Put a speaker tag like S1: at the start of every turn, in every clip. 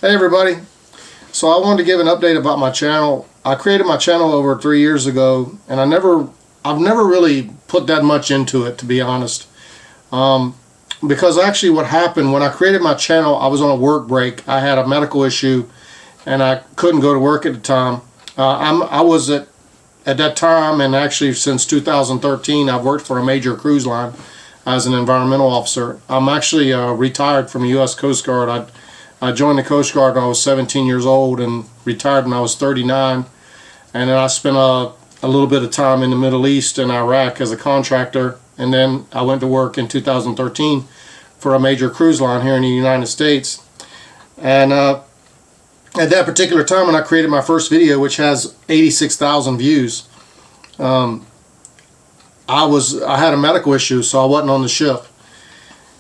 S1: Hey everybody, so I wanted to give an update about my channel. I created my channel over 3 years ago, and I've never really put that much into it, to be honest. Because actually what happened when I created my channel, I was on a work break. I had a medical issue and I couldn't go to work at the time. I was at that time, and actually since 2013 I've worked for a major cruise line as an environmental officer. I'm actually retired from the U.S. Coast Guard. I joined the Coast Guard when I was 17 years old and retired when I was 39. And then I spent a little bit of time in the Middle East and Iraq as a contractor. And then I went to work in 2013 for a major cruise line here in the United States. And at that particular time when I created my first video, which has 86,000 views, I had a medical issue, so I wasn't on the ship.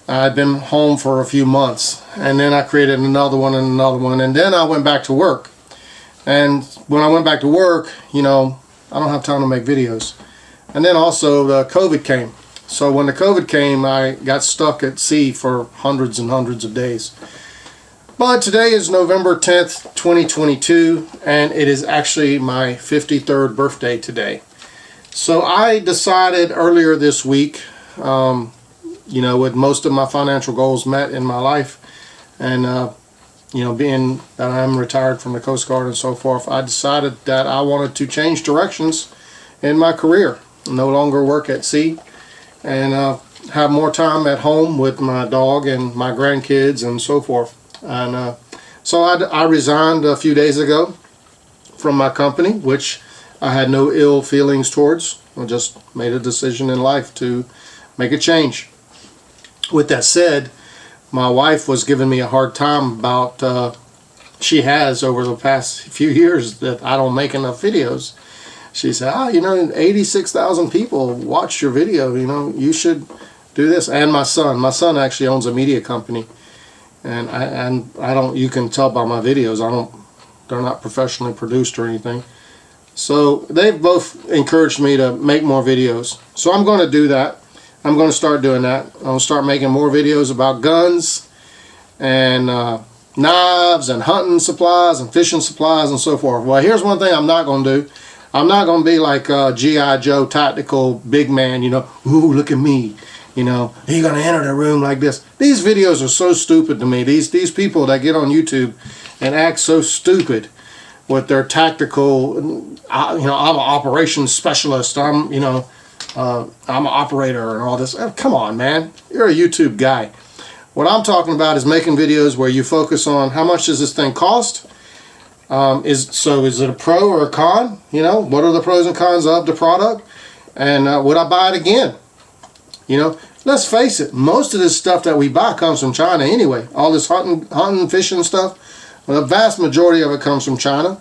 S1: I'd been home for a few months, and then I created another one and another one, and then I went back to work. And when I went back to work, you know, I don't have time to make videos. And then also the COVID came. So when the COVID came, I got stuck at sea for hundreds and hundreds of days. But today is November 10th, 2022, and it is actually my 53rd birthday today. So I decided earlier this week, you know, with most of my financial goals met in my life, and you know, being that I'm retired from the Coast Guard and so forth, I decided that I wanted to change directions in my career, no longer work at sea, and have more time at home with my dog and my grandkids and so forth. And so I resigned a few days ago from my company, which I had no ill feelings towards. I just made a decision in life to make a change. With that said, my wife was giving me a hard time about, she has over the past few years, that I don't make enough videos. She said, you know, 86,000 people watch your video, you know, you should do this. And my son actually owns a media company. And I don't, you can tell by my videos, they're not professionally produced or anything. So they've both encouraged me to make more videos. So I'm going to do that. I'm going to start doing that. I'm going to start making more videos about guns and knives and hunting supplies and fishing supplies and so forth. Well, here's one thing I'm not going to do. I'm not going to be like G.I. Joe tactical big man, you know, ooh, look at me. You know, you're going to enter the room like this. These videos are so stupid to me. These people that get on YouTube and act so stupid with their tactical, you know, I'm an operations specialist. I'm an operator and all this. Come on, man. You're a YouTube guy. What I'm talking about is making videos where you focus on how much does this thing cost? Is it a pro or a con? You know, what are the pros and cons of the product? And would I buy it again? You know, let's face it, most of this stuff that we buy comes from China anyway. All this hunting, fishing stuff, well, the vast majority of it comes from China.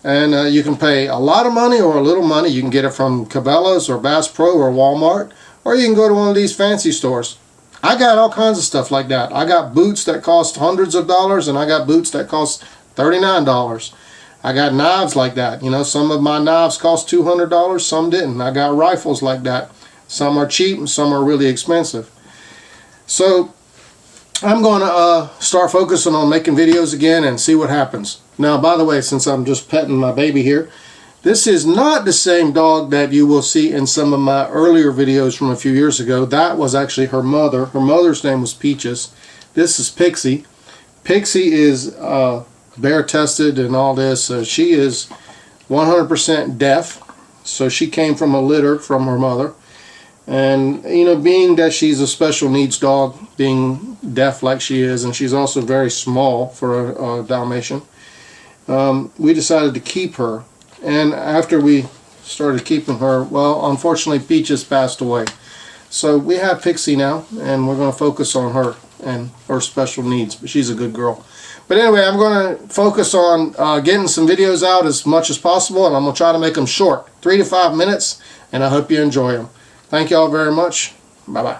S1: And you can pay a lot of money or a little money. You can get it from Cabela's or Bass Pro or Walmart, or you can go to one of these fancy stores. I got all kinds of stuff like that. I got boots that cost hundreds of dollars, and I got boots that cost $39. I got knives like that. You know, some of my knives cost $200, some didn't. I got rifles like that. Some are cheap and some are really expensive. So I'm going to start focusing on making videos again and see what happens. Now, by the way, since I'm just petting my baby here, this is not the same dog that you will see in some of my earlier videos from a few years ago. That was actually her mother. Her mother's name was Peaches. This is Pixie. Pixie is bear tested and all this. She is 100% deaf. So she came from a litter from her mother. And, you know, being that she's a special needs dog, being deaf like she is, and she's also very small for a Dalmatian, we decided to keep her. And after we started keeping her, well, unfortunately Peaches passed away. So we have Pixie now, and we're going to focus on her and her special needs. But she's a good girl. But anyway, I'm going to focus on getting some videos out as much as possible, and I'm going to try to make them short, 3 to 5 minutes, and I hope you enjoy them. Thank you all very much. Bye-bye.